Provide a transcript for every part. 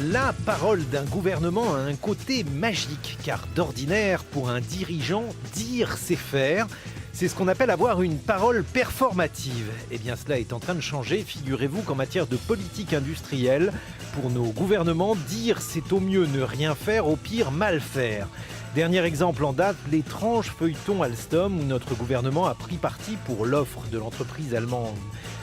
La parole d'un gouvernement a un côté magique, car d'ordinaire, pour un dirigeant, dire c'est faire. C'est ce qu'on appelle avoir une parole performative. Eh bien, cela est en train de changer. Figurez-vous qu'en matière de politique industrielle, pour nos gouvernements, dire c'est au mieux ne rien faire, au pire mal faire. Dernier exemple en date, l'étrange feuilleton Alstom où notre gouvernement a pris parti pour l'offre de l'entreprise allemande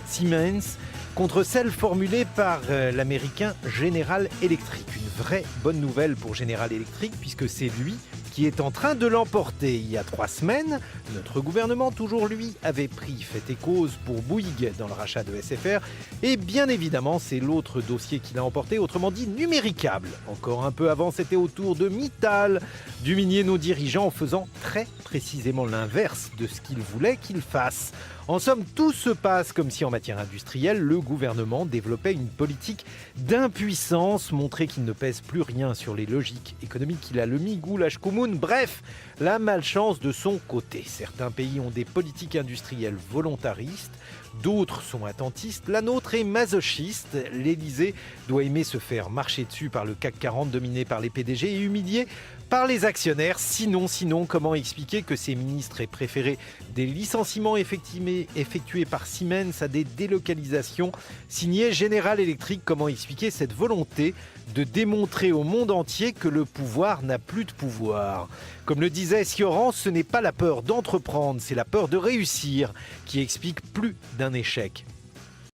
Siemens contre celle formulée par l'américain General Electric. Une vraie bonne nouvelle pour General Electric puisque c'est lui qui est en train de l'emporter. Il y a 3 semaines, notre gouvernement, toujours lui, avait pris fait et cause pour Bouygues dans le rachat de SFR. Et bien évidemment, c'est l'autre dossier qu'il a emporté, autrement dit numéricable. Encore un peu avant, c'était au tour de Mittal d'humilier nos dirigeants en faisant très précisément l'inverse de ce qu'ils voulaient qu'ils fassent. En somme, tout se passe comme si en matière industrielle, le gouvernement développait une politique d'impuissance, montrer qu'il ne pèse plus rien sur les logiques économiques, qu'il a le migou, l'ashkoumoun, bref, la malchance de son côté. Certains pays ont des politiques industrielles volontaristes, d'autres sont attentistes, la nôtre est masochiste. L'Élysée doit aimer se faire marcher dessus par le CAC 40 dominé par les PDG et humilié par les actionnaires. Sinon, comment expliquer que ses ministres aient préféré des licenciements effectués par Siemens à des délocalisations signées General Electric? Comment expliquer cette volonté de démontrer au monde entier que le pouvoir n'a plus de pouvoir? Comme le disait Sioran, ce n'est pas la peur d'entreprendre, c'est la peur de réussir qui explique plus d'un échec.